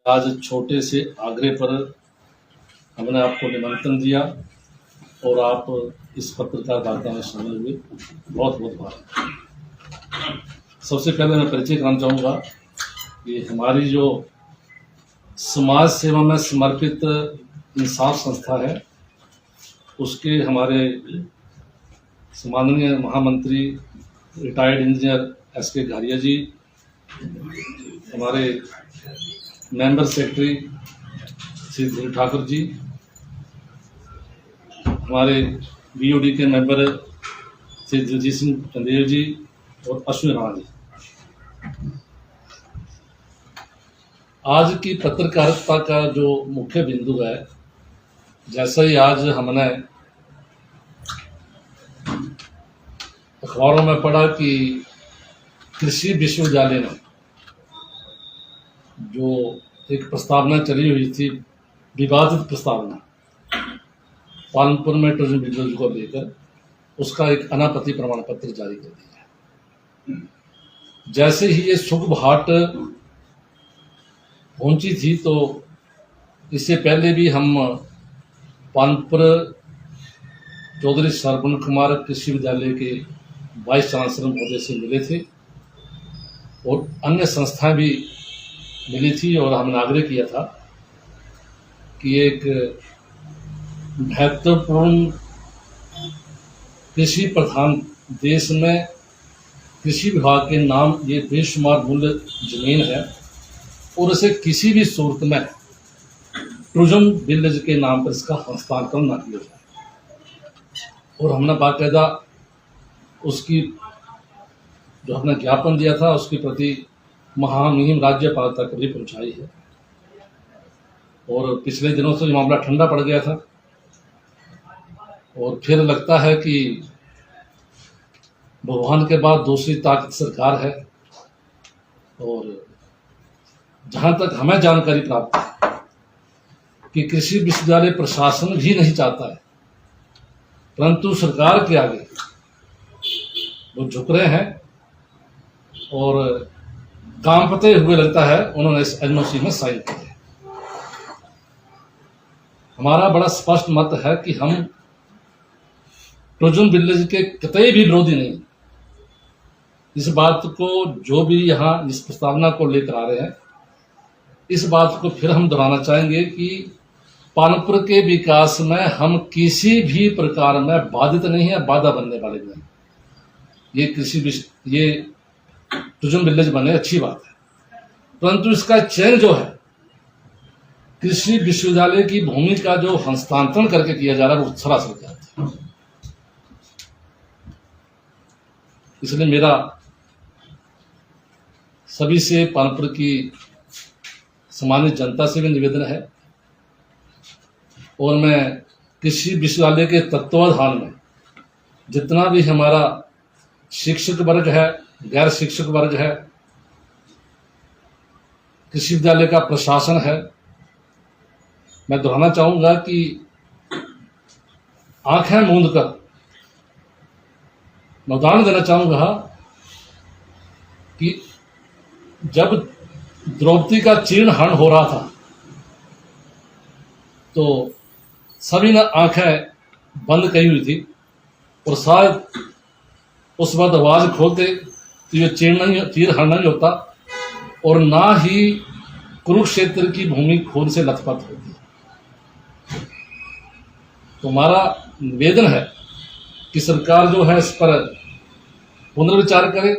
आज छोटे से आग्रह पर हमने आपको निमंत्रण दिया और आप इस पत्रकार वार्ता में शामिल हुए, बहुत बहुत धन्यवाद। सबसे पहले मैं परिचय कराना चाहूँगा कि हमारी जो समाज सेवा में समर्पित इंसाफ संस्था है, उसके हमारे सम्माननीय महामंत्री रिटायर्ड इंजीनियर एस.के. घारिया जी, हमारे मेंबर सेक्रेटरी श्री धीरू ठाकुर जी, हमारे बीओडी के मेंबर श्री दिलजीत सिंह चंदेल जी और अश्विनी राणा जी। आज की पत्रकारिता का जो मुख्य बिंदु है, जैसा ही आज हमने अखबारों में पढ़ा कि कृषि विश्वविद्यालय में जो एक प्रस्तावना चली हुई थी, विवादित प्रस्तावना पालनपुर में टूरिज्म बिजनेस को लेकर, उसका एक अनापत्ति प्रमाण पत्र जारी कर दिया। जैसे ही ये सुखबहाट पहुंची थी, तो इससे पहले भी हम पालनपुर चौधरी सरवण कुमार कृषि विद्यालय के वाइस चांसलर महोदय से मिले थे और अन्य संस्थाएं भी मिली थी, और हमने आग्रह किया था कि एक महत्वपूर्ण कृषि प्रधान देश में कृषि विभाग के नाम ये बेशुमार मूल्य जमीन है और उसे किसी भी सूरत में टूरिज्म विलेज के नाम पर इसका हस्तांतरण न किया जाए। और हमने बाकायदा उसकी जो हमने ज्ञापन दिया था, उसकी प्रति महामहिम राज्यपाल तक भी पहुंचाई है। और पिछले दिनों से मामला ठंडा पड़ गया था और फिर लगता है कि भगवान के बाद दूसरी ताकत सरकार है। और जहां तक हमें जानकारी प्राप्त है कि कृषि विश्वविद्यालय प्रशासन भी नहीं चाहता है, परंतु सरकार के आगे वो झुक रहे हैं और कांपते हुए लगता है उन्होंने इस एनओसी में साइन किया। हमारा बड़ा स्पष्ट मत है कि हम टूरिज्म विलेज के कतई भी विरोधी नहीं। इस बात को जो भी यहाँ इस प्रस्तावना को लेकर आ रहे हैं, इस बात को फिर हम दोहराना चाहेंगे कि पालनपुर के विकास में हम किसी भी प्रकार में बाधित नहीं है, बाधा बनने वाले नहीं। ये टूरिज्म विलेज बने, अच्छी बात है, परंतु इसका चयन जो है कृषि विश्वविद्यालय की भूमि का जो हस्तांतरण करके किया जा रहा है, वो सरासर गलत है। इसलिए मेरा सभी से, पालनपुर की सम्मानित जनता से भी निवेदन है, और मैं कृषि विश्वविद्यालय के तत्वाधान में जितना भी हमारा शिक्षक वर्ग है, गैर शिक्षक वर्ग है, कृषि विद्यालय का प्रशासन है, मैं दोहराना चाहूंगा कि आंखें मूंद कर मैं उदाहरण देना चाहूंगा कि जब द्रौपदी का चीर्ण हरण हो रहा था, तो सभी ने आंखें बंद की हुई थी और शायद उस वक्त आवाज खोलते तो ये चीर हरण नहीं होता और ना ही कुरुक्षेत्र की भूमि खून से लथपथ होती। तो हमारा निवेदन है कि सरकार जो है इस पर पुनर्विचार करे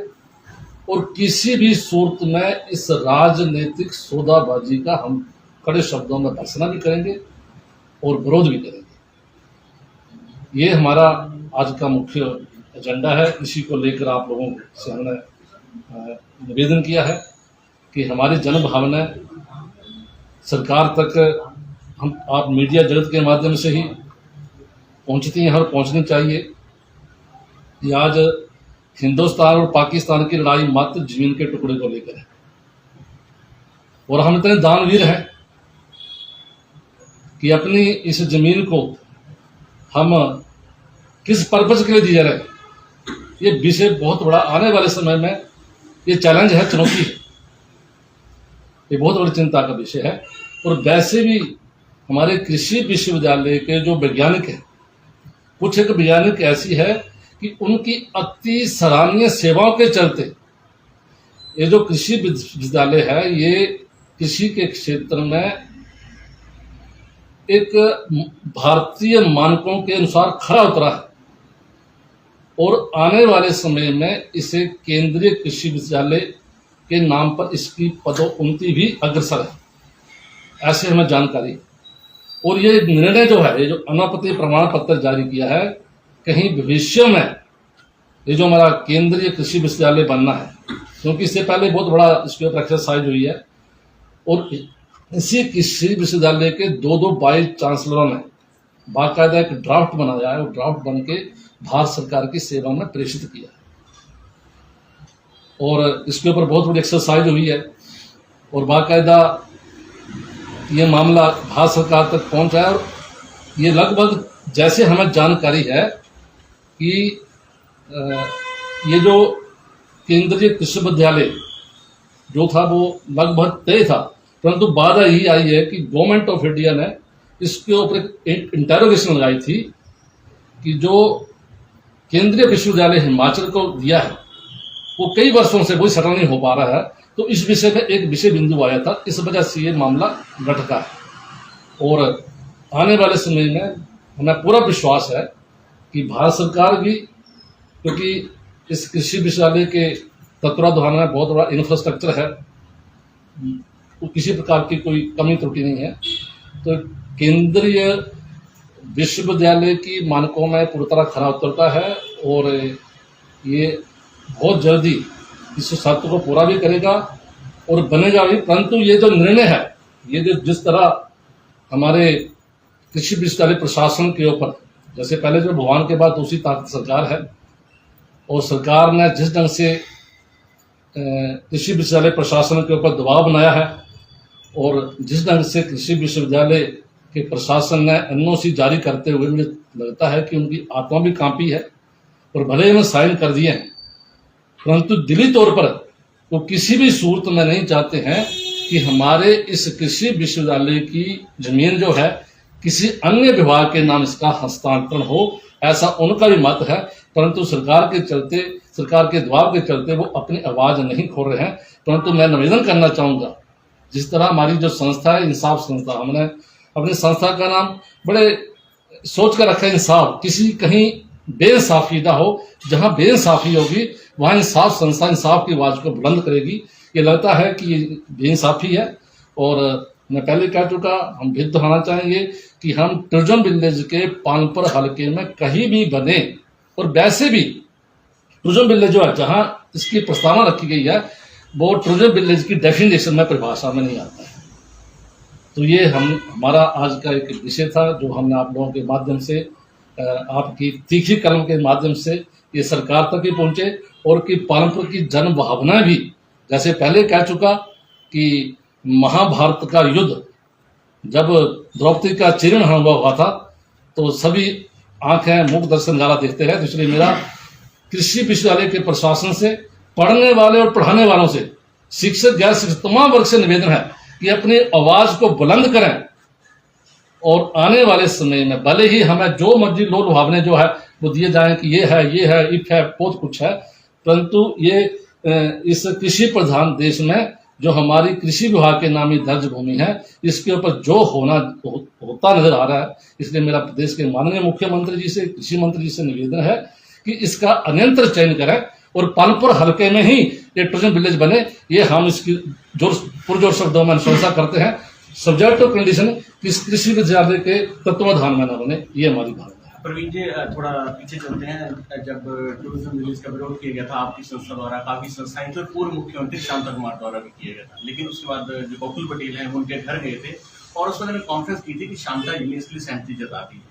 और किसी भी सूरत में इस राजनीतिक सौदाबाजी का हम कड़े शब्दों में भर्त्सना भी करेंगे और विरोध भी करेंगे। ये हमारा आज का मुख्य एजेंडा है। इसी को लेकर आप लोगों से हमने निवेदन किया है कि हमारी जन भावना सरकार तक आप मीडिया जगत के माध्यम से ही पहुंचती हैं और पहुंचनी चाहिए। कि आज हिंदुस्तान और पाकिस्तान की लड़ाई मात्र जमीन के टुकड़े को लेकर है, और हम इतने दानवीर हैं कि अपनी इस जमीन को हम किस पर्पज के लिए दी जा रहे हैं, ये विषय बहुत बड़ा आने वाले समय में ये चैलेंज है, चुनौती है। ये बहुत बड़ी चिंता का विषय है। और वैसे भी हमारे कृषि विश्वविद्यालय के जो वैज्ञानिक हैं, कुछ एक वैज्ञानिक ऐसी है कि उनकी अति सराहनीय सेवाओं के चलते ये जो कृषि विश्वविद्यालय है, ये कृषि के क्षेत्र में एक भारतीय मानकों के अनुसार खरा उतरा है और आने वाले समय में इसे केंद्रीय कृषि विश्वविद्यालय के नाम पर इसकी पदोन्नति भी अग्रसर है, ऐसे हमें जानकारी है। और ये निर्णय जो है, ये जो अनापत्ति प्रमाण पत्र जारी किया है, कहीं भविष्य में ये जो हमारा केंद्रीय कृषि विश्वविद्यालय बनना है, क्योंकि इससे पहले बहुत बड़ा इसके ऊपर एक्सरसाइज हुई है और इसी कृषि विश्वविद्यालय के दो वाइस चांसलरों ने बाकायदा एक ड्राफ्ट बनाया है और ड्राफ्ट बन के भारत सरकार की सेवा में प्रेषित किया है और इसके ऊपर बहुत बड़ी एक्सरसाइज हुई है और बाकायदा ये मामला भारत सरकार तक पहुंचा है। और ये लगभग, जैसे हमें जानकारी है कि ये जो केंद्रीय कृषि विश्वविद्यालय जो था वो लगभग तय था, परंतु बाधा यही आई है कि गवर्नमेंट ऑफ इंडिया ने इसके ऊपर एक इंटेरोगेशन लगाई थी कि जो केंद्रीय विश्वविद्यालय हिमाचल को दिया है वो कई वर्षों से कोई सेटल नहीं हो पा रहा है। तो इस विषय में एक विषय बिंदु आया था, इस वजह से ये मामला लटका है। और आने वाले समय में हमें पूरा विश्वास है कि भारत सरकार भी, क्योंकि इस कृषि विश्वविद्यालय के तत्वाधान में बहुत बड़ा इंफ्रास्ट्रक्चर है, तो किसी प्रकार की कोई कमी त्रुटि नहीं है, तो केंद्रीय विश्वविद्यालय की मानकों में पूरी तरह खरा उतरता है और ये बहुत जल्दी इस शर्त को पूरा भी करेगा और बनेगा भी। परंतु ये जो निर्णय है, ये जो जिस तरह हमारे कृषि विश्वविद्यालय प्रशासन के ऊपर, जैसे पहले जो भगवान के बाद दूसरी ताकत सरकार है और सरकार ने जिस ढंग से कृषि विश्वविद्यालय प्रशासन के ऊपर दबाव बनाया है और जिस ढंग से कृषि विश्वविद्यालय के प्रशासन ने एनओसी जारी करते हुए मुझे लगता है कि उनकी आत्मा भी कांपी है और भले ही उन्हें साइन कर दिए हैं, परंतु दिली तौर पर वो किसी भी सूरत में नहीं चाहते हैं कि हमारे इस कृषि विश्वविद्यालय की जमीन जो है किसी अन्य विभाग के नाम इसका हस्तांतरण हो, ऐसा उनका भी मत है। परंतु सरकार के चलते, सरकार के दबाव के चलते वो अपनी आवाज नहीं खोल रहे हैं। परंतु मैं निवेदन करना चाहूंगा, जिस तरह हमारी जो संस्था है इंसाफ संस्था, हमने अपनी संस्था का नाम बड़े सोच कर रखा है इंसाफ, किसी कहीं बेइंसाफी ना हो, जहां बेइंसाफी होगी वहां इंसाफ संस्था इंसाफ की आवाज को बुलंद करेगी। ये लगता है कि ये बेइंसाफी है और मैं पहले कह चुका, हम भी दोहराना चाहेंगे कि हम टूरिज्म विलेज के पानपुर हलके में कहीं भी बने, और वैसे भी टूरिज्म विलेज जो है जहां इसकी प्रस्तावना रखी गई है वो टूरिज्म विलेज की डेफिनेशन में, परिभाषा में नहीं आता है। तो ये हमारा आज का एक विषय था जो हमने आप लोगों के माध्यम से, आपकी तीखी कलम के माध्यम से ये सरकार तक भी पहुंचे और कि पालमपुर की जन भावना भी, जैसे पहले कह चुका कि महाभारत का युद्ध जब द्रौपदी का चीर्ण हुआ था तो सभी आंखें मुख दर्शन नजारा देखते हैं। तो इसलिए मेरा कृषि विश्वविद्यालय के प्रशासन से, पढ़ने वाले और पढ़ाने वालों से, शिक्षक गैर शिक्षक तमाम वर्ग से निवेदन है कि अपनी आवाज को बुलंद करें और आने वाले समय में भले ही हमें जो मर्जी लोग लुभावने जो है वो दिए जाएं कि ये है इफ है बहुत कुछ है, परंतु ये इस कृषि प्रधान देश में जो हमारी कृषि विभाग के नामी दर्ज भूमि है इसके ऊपर जो होता नजर आ रहा है। इसलिए मेरा प्रदेश के माननीय मुख्यमंत्री जी से, कृषि मंत्री जी से निवेदन है कि इसका अनियंत्र चयन करें और पालमपुर हल्के में ही ये टूरिज्म विलेज बने। ये हम इसकी पुरजोर शब्दों में अनुशंसा करते हैं, सब्जेक्ट टू कंडीशन कि इस कृषि विद्यालय के तत्वाधान में न बने, ये हमारी भावना है। प्रवीण जी, थोड़ा पीछे चलते हैं। जब टूरिज्म विलेज का विरोध किया गया था आपकी संस्था द्वारा, काफी संस्थाएं थी और पूर्व मुख्यमंत्री शांता कुमार द्वारा भी किया गया था, लेकिन उसके बाद जो बकुल पटेल हैं उनके घर गए थे और उस पर कॉन्फ्रेंस की थी कि शांता जी ने इसके लिए सहमति जता दी।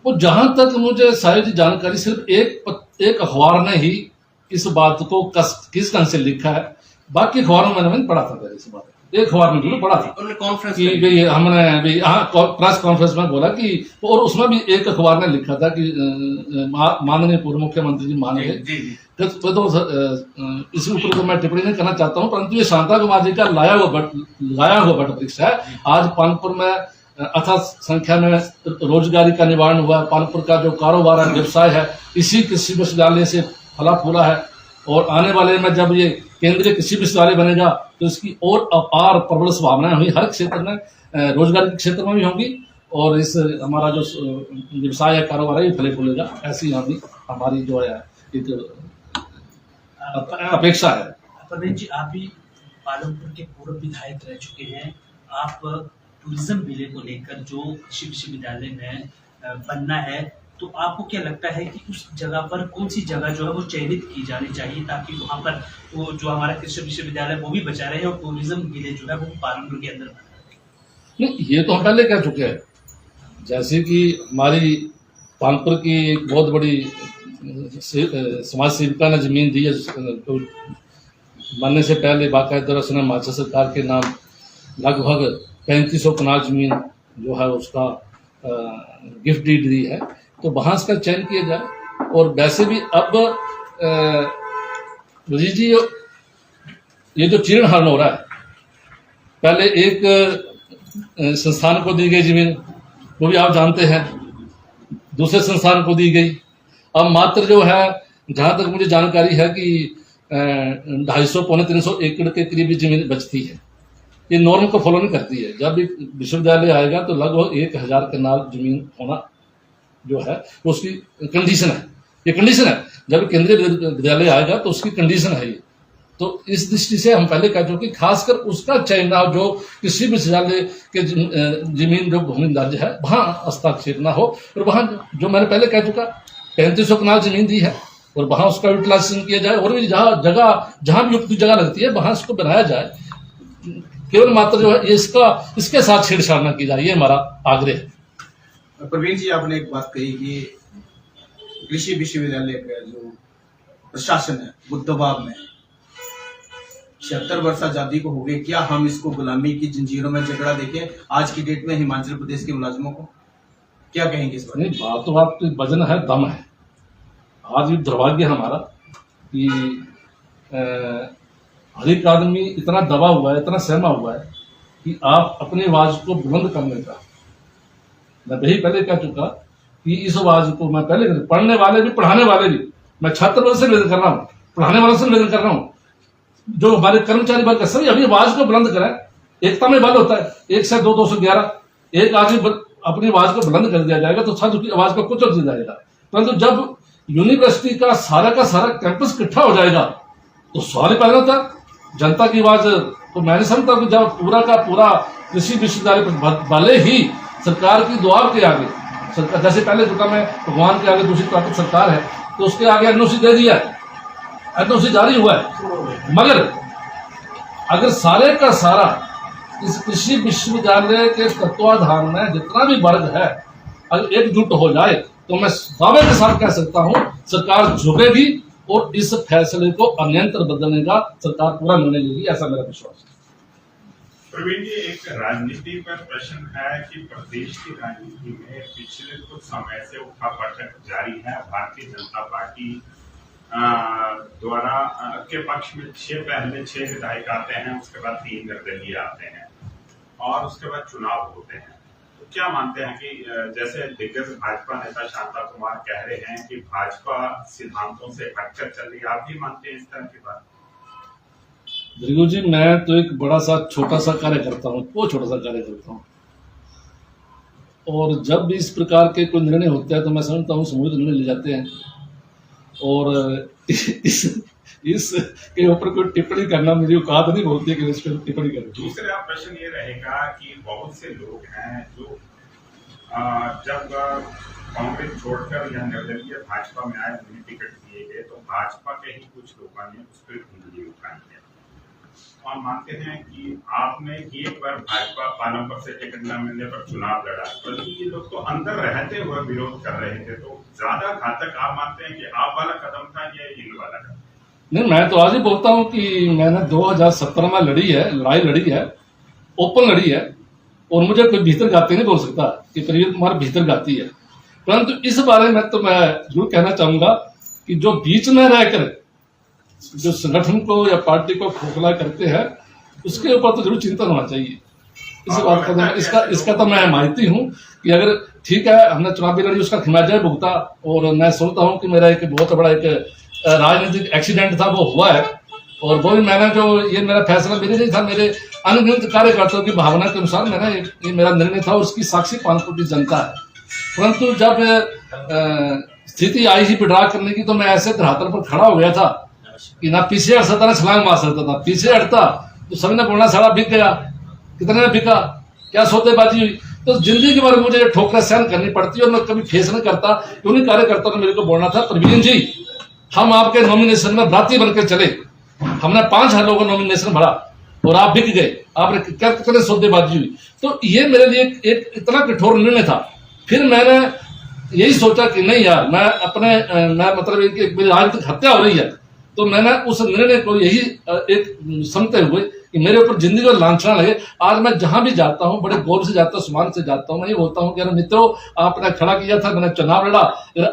वो जहां तक मुझे सारी जानकारी, सिर्फ एक अखबार ने ही इस बात को किस ढंग से लिखा है, बाकी अखबारों में मैंने पढ़ा था इस बात। एक अखबार में बिल्कुल पढ़ा था उन्होंने कॉन्फ्रेंस कि भाई हमने भी प्रेस कॉन्फ्रेंस में बोला कि, और उसमें भी एक अखबार ने लिखा था कि माननीय पूर्व मुख्यमंत्री जी मान गए। जी जी तो इसके ऊपर तो मैं टिप्पणी नहीं करना चाहता हूँ, परंतु ये शांता कुमार जी का लाया हुआ बट वृक्ष है। आज पानपुर में अथक संख्या में रोजगारी का निवारण हुआ है। पानपुर का जो कारोबार है, व्यवसाय है, इसी कृषि विश्वविद्यालय से फला फूला है। और आने वाले में जब ये केंद्रीय कृषि विश्वविद्यालय बनेगा तो इसकी और अपार प्रबल संभावनाएं हुई, हर क्षेत्र में, रोजगार के क्षेत्र में भी होंगी, और इस हमारा जो व्यवसाय है, कारोबार है, ये फले फूलेगा। ऐसी हमारी जो है एक अपेक्षा है। प्रवीण जी, आप भी पालमपुर के पूर्व विधायक रह चुके हैं। आप टूरिज्म मेले को लेकर जो कृषि विश्वविद्यालय में बनना है, तो आपको क्या लगता है कि उस जगह पर कौन सी जगह जो है वो चयनित की जानी चाहिए, ताकि वहाँ पर वो जो हमारा कृषि विश्वविद्यालय वो भी बचा रहे और टूरिज्म मेले जो है वो पालमपुर के अंदर बना रहे? नहीं, ये तो हम पहले कह चुके हैं। जैसे कि हमारी पानपुर की एक बहुत बड़ी समाज सेविका ने जमीन दी है, तो बनने से पहले बाकायदा उसने हिमाचल सरकार के नाम लगभग 3500 कनाल जमीन जो है उसका गिफ्ट डीड दी है। तो वहाँ इसका चयन किया जाए। और वैसे भी अब जी ये जो चीरहरण हो रहा है, पहले एक संस्थान को दी गई जमीन, वो भी आप जानते हैं, दूसरे संस्थान को दी गई। अब मात्र जो है, जहाँ तक मुझे जानकारी है कि 250-300 एकड़ के करीब जमीन बचती है। ये नॉर्म को फॉलो नहीं करती है। जब भी विश्वविद्यालय आएगा तो लगभग 1000 कनाल जमीन होना जो है उसकी कंडीशन है। ये कंडीशन है, जब केंद्रीय विद्यालय आएगा तो उसकी कंडीशन है ये। तो इस दृष्टि से हम पहले कह चुके कि खासकर उसका चयन जो किसी विश्वविद्यालय के जमीन जो भूमि दर्ज है वहाँ हस्ताक्षर ना हो। और वहाँ जो मैंने पहले कह चुका 3500 कनाल जमीन दी है, और वहाँ उसका यूटिलाइजेशन किया जाए। और भी जहाँ भी उपयुक्त जगह लगती है वहाँ इसको बनाया जाए। केवल मात्र जो है इसके साथ छेड़छाड़ न की जाए, ये हमारा आग्रह है। प्रवीण जी, आपने एक बात कही कि कृषि विश्वविद्यालय का जो प्रशासन है वो दबाव में 76 वर्ष आजादी को हो गए। क्या हम इसको गुलामी की जंजीरों में जकड़ा देखें आज की डेट में हिमाचल प्रदेश के मुलाजिमों को? क्या कहेंगे इस बारे में? बात तो आपकी वजन है, दम है। आज भी दुर्भाग्य हमारा कि हर एक आदमी इतना दबा हुआ है, इतना सहमा हुआ है कि आप अपनी आवाज को बुलंद करने का, मैं वही पहले कह चुका कि इस आवाज को मैं पहले पढ़ने वाले भी, पढ़ाने वाले भी, मैं छात्र वर्ग से निवेदन कर रहा हूँ, पढ़ाने वालों से निवेदन कर रहा हूँ, जो हमारे कर्मचारी वर्ग है सभी अभी आवाज को बुलंद करें। एकता में बल होता है, 1 से 2, 211, एक आदमी अपनी आवाज को बुलंद कर दिया जाएगा तो छात्र की आवाज को कुचल दिया जाएगा। परंतु जब यूनिवर्सिटी का सारा कैंपस इकट्ठा हो जाएगा तो सवाल ही पैदा होता है जनता की आवाज। तो मैंने समझता हूँ कि जब पूरा का पूरा कृषि विश्वविद्यालय भले ही सरकार की दुआ के आगे, सरकार जैसे पहले चुका मैं भगवान के आगे दूसरी ताकत सरकार है, तो उसके आगे एनओसी दे दिया है, एनओसी जारी हुआ है। मगर अगर सारे का सारा इस कृषि विश्वविद्यालय के तत्वाधान में जितना भी वर्ग है अगर एकजुट हो जाए तो मैं दावे के साथ कह सकता हूं सरकार झुकेगी और इस फैसले को अन्यंत्र बदलने का सरकार पूरा निर्णय लेगी, ऐसा मेरा विश्वास है। प्रवीण जी, एक राजनीति पर प्रश्न है कि प्रदेश की राजनीति में पिछले कुछ समय से उठापटक जारी है। भारतीय जनता पार्टी द्वारा के पक्ष में पहले 6 विधायक आते हैं, उसके बाद 3 निर्दलीय आते हैं और उसके बाद चुनाव होते हैं। तो क्या मानते हैं कि जैसे दिग्गज भाजपा नेता शांता कुमार कह रहे हैं कि भाजपा सिद्धांतों से हटकर चल रही है, आप भी मानते हैं इस तरह की बात? दीर्घू जी, मैं तो एक बड़ा सा छोटा सा कार्य करता हूँ, वो छोटा सा कार्य करता हूँ, और जब भी इस प्रकार के कोई निर्णय होते हैं तो मैं समझता हूँ सामूहिक निर्णय ले जाते हैं। और इस के ऊपर कोई टिप्पणी करना मेरी औकात नहीं बोलती है कि इस पर टिप्पणी करें। दूसरा प्रश्न ये रहेगा कि बहुत से लोग हैं जो जब कांग्रेस छोड़कर यह निर्दलीय भाजपा में आए, उन्हें टिकट दिए गए तो भाजपा के ही कुछ लोगों ने उस पर उंगली उठाई है और मानते हैं कि आपने एक बार भाजपा पालमपुर से टिकट न मिलने पर चुनाव लड़ा, परंतु ये लोग तो अंदर रहते हुए विरोध कर रहे थे। तो ज्यादा घातक आप मानते हैं कि आप वाला कदम था या इन वाला कदम? नहीं, मैं तो आज ही बोलता हूँ कि मैंने 2017 में लड़ाई लड़ी है, ओपन लड़ी है, और मुझे कोई भीतर गाती नहीं बोल सकता कि प्रवीण कुमार भीतर गाती है। परंतु इस बारे में तो मैं जरूर कहना चाहूंगा कि जो बीच में रहकर जो संगठन को या पार्टी को खोखला करते हैं, उसके ऊपर तो जरूर चिंतन होना चाहिए। इस बात का इसका तो मैं हिमायती हूँ कि अगर ठीक है हमने चुनावी लड़ी, उसका खिमाजा भुगता, और मैं सोचता हूँ कि मेरा एक बहुत बड़ा एक राजनीतिक एक्सीडेंट था वो हुआ है, और वो भी मैंने जो ये मेरा फैसला मेरे नहीं था, मेरे अनगिनत कार्यकर्ताओं की भावना के अनुसार मैंने ये मेरा निर्णय था, और उसकी साक्षी पानपुर की जनता है। परंतु जब स्थिति आई ही विड्रा करने की, तो मैं ऐसे धरातल पर खड़ा हो गया था कि ना पीछे हट सकता ना छलांग मार सकता था। पीछे हटता तो सभी ने बोलना सारा बिक गया, कितने ने बिका, क्या सौदेबाजी हुई। तो जिंदगी के बारे में मुझे ठोकरें सहन करनी पड़ती है, और मैं कभी फेस नहीं करता। उन्हीं कार्यकर्ताओं ने मेरे को बोलना था, प्रवीण जी हम आपके नॉमिनेशन में भ्राती बनकर चले, हमने 5000 लोगों का नॉमिनेशन भरा और आप बिक गए, आपने क्या कितने सौदेबाजी हुई। तो ये मेरे लिए एक इतना कठोर निर्णय था। फिर मैंने यही सोचा कि नहीं यार, मैं मतलब मेरी राजनीतिक हत्या हो रही है, तो मैंने उस निर्णय को यही एक समझते हुए कि मेरे ऊपर जिंदगी को लांछना लगे। आज मैं जहां भी जाता हूं बड़े गौरव से जाता हूं, सम्मान से जाता हूं। मैं ये बोलता हूं कि यार मित्रों, आपने खड़ा किया था, मैंने चुनाव लड़ा,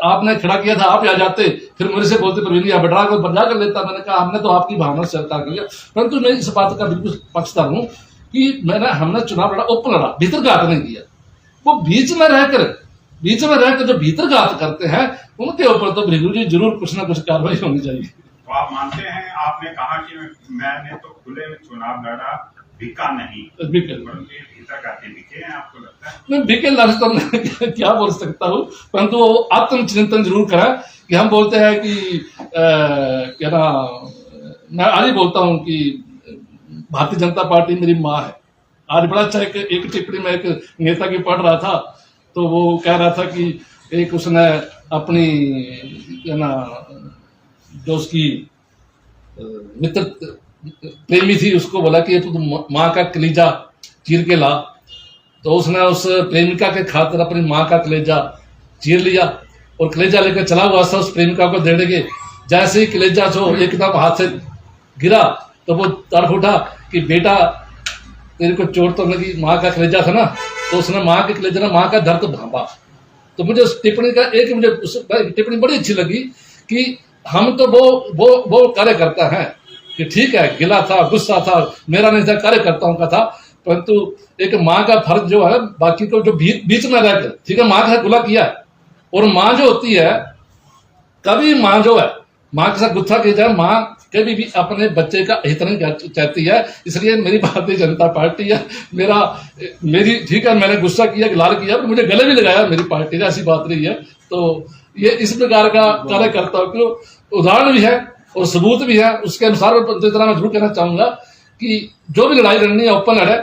आपने खड़ा किया था, आप आ जाते, फिर मेरे से बोलते प्रवीण जी बड़ा को बर्जा कर लेता। मैंने कहा हमने तो आपकी भावना से स्वीकार किया। परंतु मैं इस बात का बिल्कुल पक्षधर हूं कि हमने चुनाव लड़ा, ओपन लड़ा, भीतर घात नहीं किया। वो बीच में रहकर जो भीतर घात करते हैं, उनके ऊपर तो भृगु जी जरूर कुछ ना कुछ कार्रवाई होनी चाहिए। तो आप मानते हैं, आपने कहा कि मैंने तो खुले में चुनाव लड़ा, बिका नहीं, परंतु ये भीतर गाते बिके हैं, आपको लगता है? मैं बिके लफ्ज तो मैं क्या बोल सकता हूँ, परंतु वो आत्मचिंतन जरूर करा कि हम बोलते हैं कि क्या ना, मैं आज ही बोलता हूँ कि भारतीय जनता पार्टी मेरी माँ है। आज बड़ा अच्छा एक टिप्पणी में एक नेता की पढ़ रहा था, तो वो कह रहा था कि एक उसने अपनी क्या ना जो उसकी मित्र प्रेमी थी, उसको बोला कि तू माँ का कलेजा चीर के ला। तो उसने उस प्रेमिका के खातिर अपनी माँ का कलेजा चीर लिया और कलेजा लेकर चला हुआ था उस प्रेमिका को देने के। जैसे ही कलेजा जो एकदम हाथ से गिरा, तो वो तड़फ उठा कि बेटा तेरे को चोट तो लगी, माँ का कलेजा था ना। तो उसने माँ के कलेजा ना माँ का दर्द भांपा। तो मुझे उस टिप्पणी का टिप्पणी बड़ी अच्छी लगी कि हम तो वो कार्यकर्ता हैं कि ठीक है, गिला था, गुस्सा था, मेरा नहीं था, कार्यकर्ताओं का था। परंतु एक माँ का फर्ज जो है, बाकी को जो बीच में रहकर, ठीक है, माँ के साथ गुला किया है, और माँ जो होती है, कभी माँ जो है, माँ के साथ गुस्सा किया जाए, माँ कभी भी अपने बच्चे का हित नहीं चाहती है। इसलिए मेरी भारतीय जनता पार्टी है, मेरी ठीक है, मैंने गुस्सा किया, लाल किया, पर मुझे गले भी लगाया मेरी पार्टी ने, ऐसी बात नहीं है। तो ये इस प्रकार का कार्यकर्ताओं को उदाहरण भी है और सबूत भी है। उसके अनुसार मैं जरूर कहना चाहूंगा कि जो भी लड़ाई लड़नी है ओपन लड़े,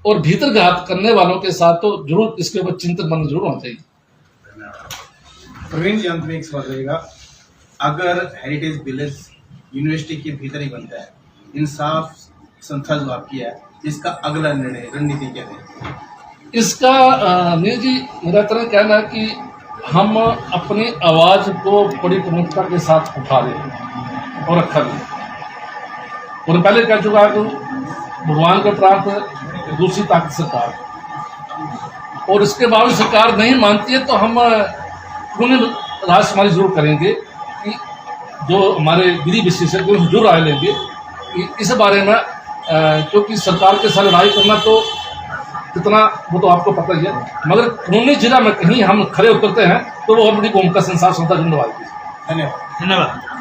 और भीतर घात करने वालों के साथ तो जरूर इसके ऊपर चिंतन मन जरूर होना चाहिए। प्रवीण जी, अंत में एक सवाल रहेगा, अगर हेरिटेज विलेज यूनिवर्सिटी के भीतर ही बनता है, इंसाफ संस्था जो आपकी है, इसका अगला निर्णय रणनीति क्या है? इसका नील जी, मेरा तरह कहना है कि हम अपनी आवाज को बड़ी प्रमुखता के साथ उठा दें और रखा दें। और पहले कह चुका है कि भगवान को प्राप्त दूसरी ताकत सरकार, और इसके बावजूद सरकार नहीं मानती है, तो हम राजकुमारी जरूर करेंगे कि जो हमारे विधि विशेषज्ञ जरूर राय लेंगे कि इस बारे में, क्योंकि सरकार के साथ लड़ाई करना तो कितना, वो तो आपको पता ही है, मगर कानूनी जिला में कहीं हम खड़े उतरते हैं तो वो बड़ी कौम का संसार क्षमता धन्यवाद। धन्यवाद।